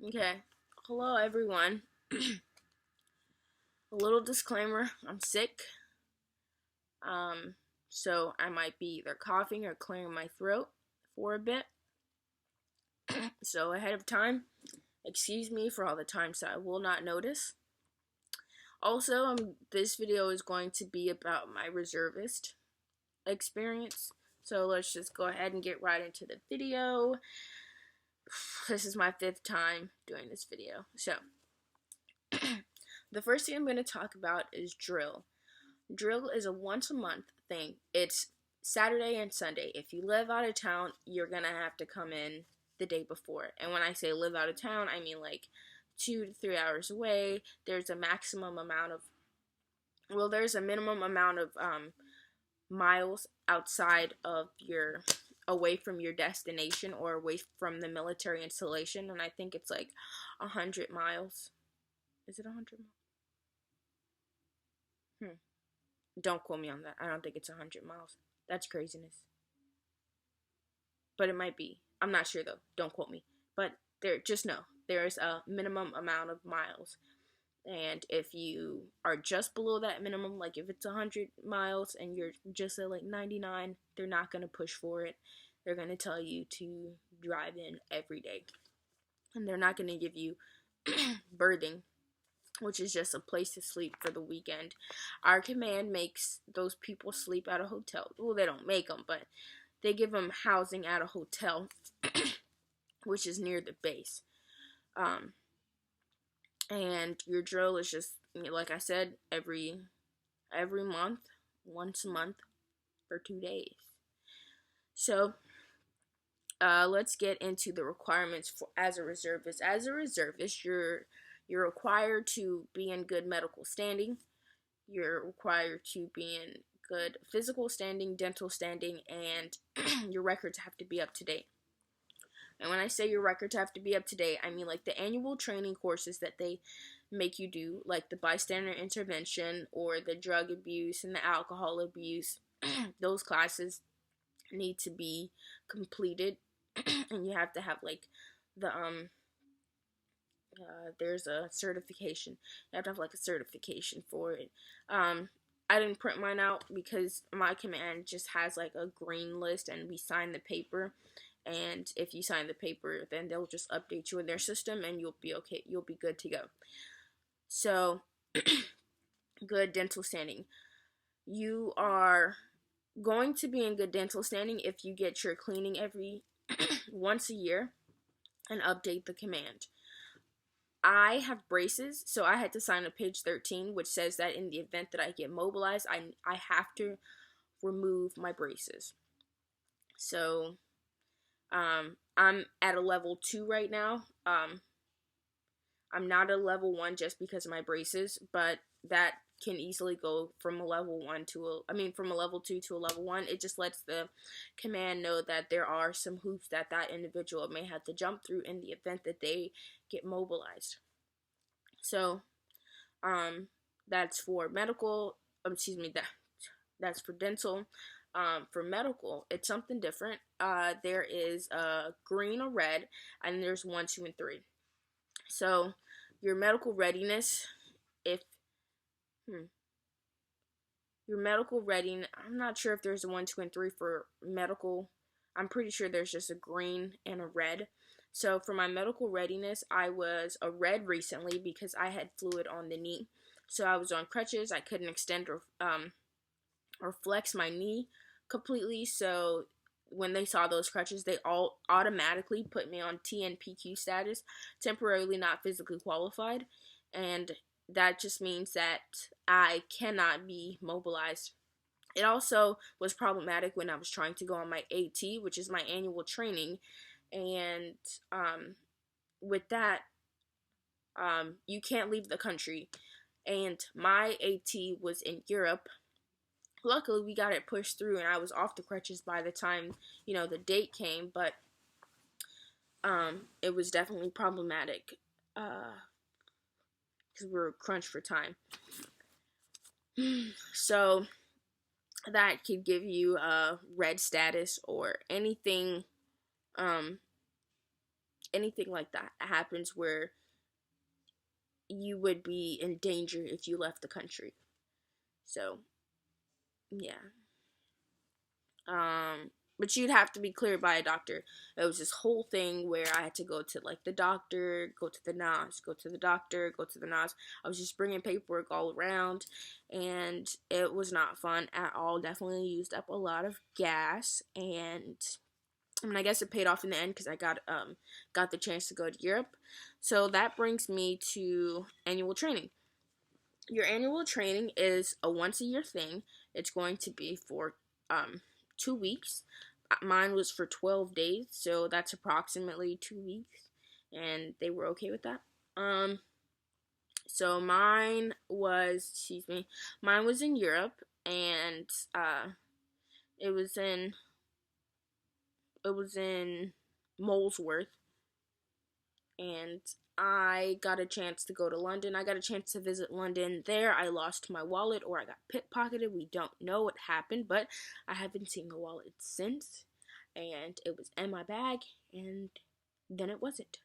Okay. Hello, everyone. A little disclaimer, I'm sick. Um, so I might be either coughing or clearing my throat for a bit. So ahead of time, excuse me for all the times that I will not notice. Also, this video is going to be about my reservist experience. So let's just go ahead and get right into the video. This is my 5th time doing this video. So, the first thing I'm going to talk about is drill. Drill is a once a month thing. It's Saturday and Sunday. If you live out of town, you're going to have to come in the day before. And when I say live out of town, I mean like 2 to 3 hours away. There's a minimum amount of miles outside of away from your destination or away from the military installation, and I think it's like 100 miles. Is it 100 miles? Don't quote me on that. I don't think it's 100 miles. That's craziness. But it might be. I'm not sure though. Don't quote me. But just know there's a minimum amount of miles. And if you are just below that minimum, like if it's 100 miles and you're just at like 99, they're not going to push for it. They're going to tell you to drive in every day. And they're not going to give you berthing, which is just a place to sleep for the weekend. Our command makes those people sleep at a hotel. Well, they don't make them, but they give them housing at a hotel, which is near the base. And your drill is just, like I said, every month, once a month, for 2 days. So, let's get into the requirements as a reservist. As a reservist, you're required to be in good medical standing. You're required to be in good physical standing, dental standing, and your records have to be up to date. And when I say your records have to be up to date, I mean like the annual training courses that they make you do, like the bystander intervention or the drug abuse and the alcohol abuse. Those classes need to be completed, and you have to have like the there's a certification. You have to have like a certification for it. I didn't print mine out because my command just has like a green list, and we sign the paper. And if you sign the paper, then they'll just update you in their system, and you'll be okay. You'll be good to go. So, good dental standing. You are going to be in good dental standing if you get your cleaning every once a year and update the command. I have braces, so I had to sign a page 13, which says that in the event that I get mobilized, I have to remove my braces. So, I'm at a level 2 right now. I'm not a level 1 just because of my braces, but that can easily go from a level 2 to a level 1. It just lets the command know that there are some hoops that individual may have to jump through in the event that they get mobilized. So, that's for medical, that's for dental. For medical, it's something different. There is green or red, and there's 1, 2, and 3. So, your medical readiness, your medical readiness, I'm not sure if there's a 1, 2, and 3 for medical. I'm pretty sure there's just a green and a red. So, for my medical readiness, I was a red recently because I had fluid on the knee. So, I was on crutches. I couldn't extend or flex my knee completely. So when they saw those crutches, they all automatically put me on TNPQ status, temporarily not physically qualified, and that just means that I cannot be mobilized. It also was problematic when I was trying to go on my AT, which is my annual training, and with that, you can't leave the country, and my AT was in Europe. Luckily, we got it pushed through, and I was off the crutches by the time, the date came, but it was definitely problematic, because we were crunched for time. So, that could give you a red status or anything anything like that happens where you would be in danger if you left the country. So, yeah. But you'd have to be cleared by a doctor. It was this whole thing where I had to go to like the doctor, go to the NAS, go to the doctor, go to the NAS. I was just bringing paperwork all around, and it was not fun at all. Definitely used up a lot of gas, and I mean, I guess it paid off in the end because I got the chance to go to Europe. So that brings me to annual training. Your annual training is a once a year thing. It's going to be for 2 weeks. Mine was for 12 days, so that's approximately 2 weeks, and they were okay with that. So mine was in Europe, and it was in Molesworth, and I got a chance to go to London. I got a chance to visit London. There, I lost my wallet, or I got pickpocketed. We don't know what happened, but I haven't seen the wallet since, and it was in my bag, and then it wasn't.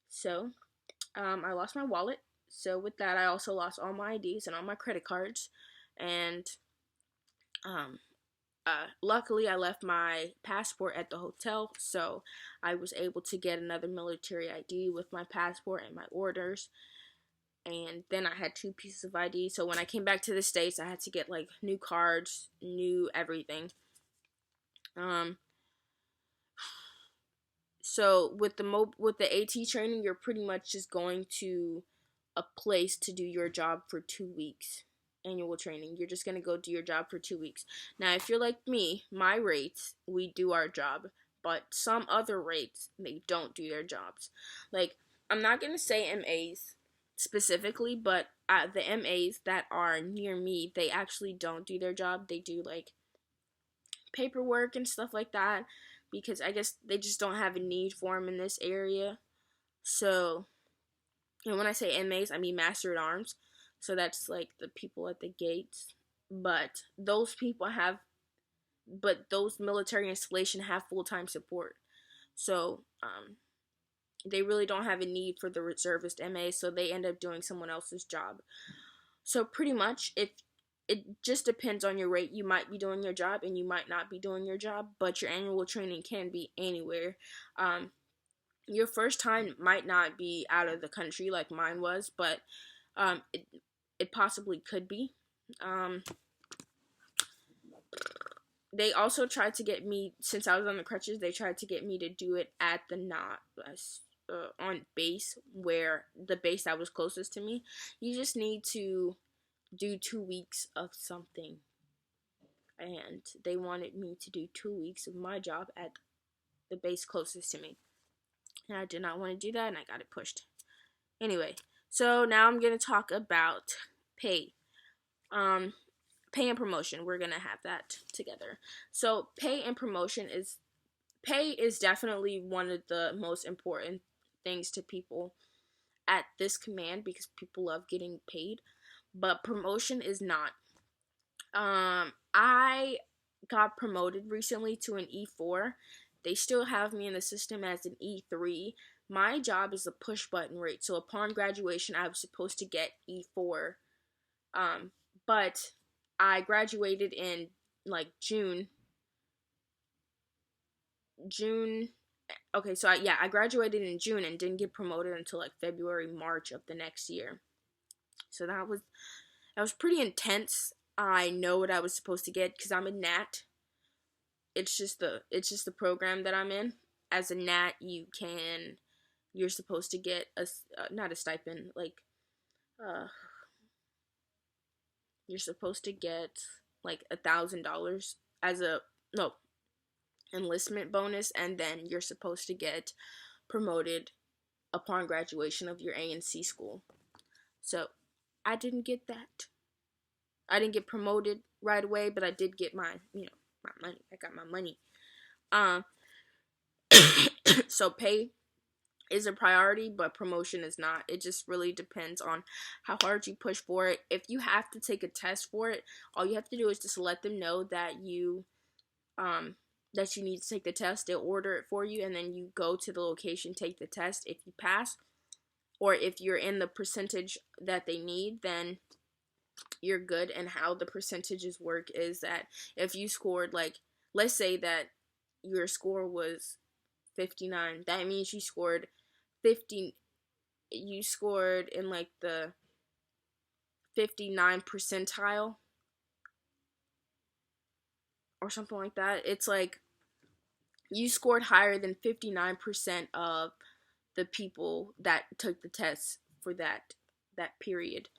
So, I lost my wallet. So with that, I also lost all my IDs and all my credit cards, and luckily, I left my passport at the hotel, so I was able to get another military ID with my passport and my orders. And then I had 2 pieces of ID. So when I came back to the States, I had to get like new cards, new everything. So with the AT training, you're pretty much just going to a place to do your job for 2 weeks. Annual training. You're just gonna go do your job for 2 weeks. Now, if you're like me, my rates, we do our job, but some other rates, they don't do their jobs. Like, I'm not gonna say MAs specifically, but the MAs that are near me, they actually don't do their job. They do like paperwork and stuff like that, because I guess they just don't have a need for them in this area. So, and when I say MAs, I mean Master at Arms. So that's like the people at the gates. But those military installations have full-time support. So, they really don't have a need for the reservist MA, so they end up doing someone else's job. So pretty much, it just depends on your rate. You might be doing your job and you might not be doing your job, but your annual training can be anywhere. Your first time might not be out of the country like mine was, but it possibly could be. They also tried to get me, since I was on the crutches, they tried to get me to do it at the on base, where the base that was closest to me. You just need to do 2 weeks of something. And they wanted me to do 2 weeks of my job at the base closest to me. And I did not want to do that, and I got it pushed. Anyway, so now I'm going to talk about pay. Pay and promotion. We're going to have that together. So pay and promotion is definitely one of the most important things to people at this command, because people love getting paid, but promotion is not. I got promoted recently to an E4. They still have me in the system as an E3. My job is a push button rate, so upon graduation I was supposed to get E4, but I graduated in like June. Okay, so I graduated in June and didn't get promoted until like February, March of the next year. So that was pretty intense. I know what I was supposed to get because I'm a NAT. It's just the program that I'm in. As a NAT, you're supposed to get not a stipend, like you're supposed to get like $1,000 as a enlistment bonus, and then you're supposed to get promoted upon graduation of your A and C school. So I didn't get that. I didn't get promoted right away, but I did get my money. I got my money. So pay is a priority, but promotion is not. It just really depends on how hard you push for it. If you have to take a test for it, all you have to do is just let them know that you that you need to take the test. They'll order it for you, and then you go to the location, take the test. If you pass, or if you're in the percentage that they need, then you're good. And how the percentages work is that if you scored, like, let's say that your score was 59, that means you scored 50, you scored in like the 59 percentile or something like that. It's like you scored higher than 59% of the people that took the test for that period.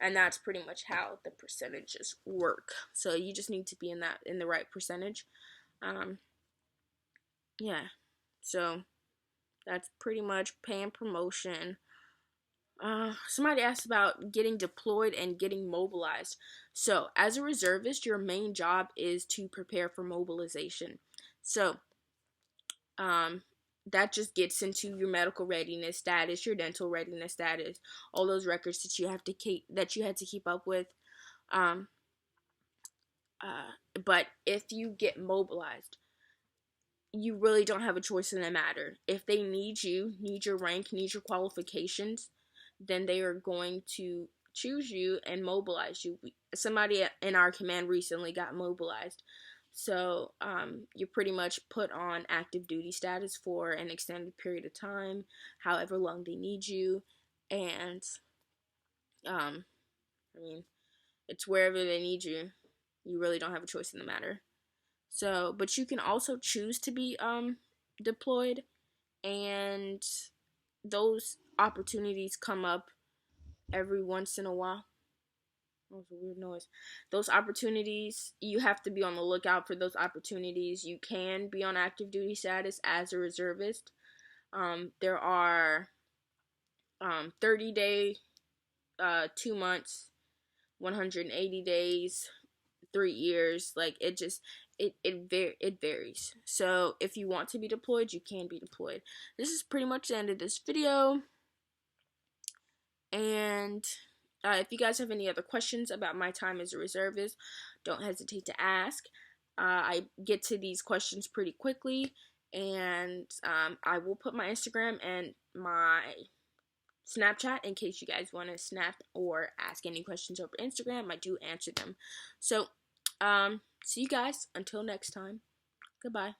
And that's pretty much how the percentages work. So you just need to be in the right percentage. Yeah. So that's pretty much pay and promotion. Somebody asked about getting deployed and getting mobilized. So, as a reservist, your main job is to prepare for mobilization. So, that just gets into your medical readiness status, your dental readiness status, all those records that you have to keep up with. Um, but if you get mobilized, you really don't have a choice in the matter. If they need you, need your rank, need your qualifications, then they are going to choose you and mobilize you. Somebody in our command recently got mobilized. So you're pretty much put on active duty status for an extended period of time, however long they need you. And I mean, it's wherever they need you. You really don't have a choice in the matter. So, but you can also choose to be deployed, and those opportunities come up every once in a while. That was a weird noise. Those opportunities, you have to be on the lookout for those opportunities. You can be on active duty status as a reservist. There are 30-day, 2 months, 180 days, 3 years. Like, it varies. So if you want to be deployed, you can be deployed. This is pretty much the end of this video. And if you guys have any other questions about my time as a reservist, don't hesitate to ask. I get to these questions pretty quickly, and I will put my Instagram and my Snapchat in case you guys want to snap or ask any questions over Instagram. I do answer them. So, see you guys until next time. Goodbye.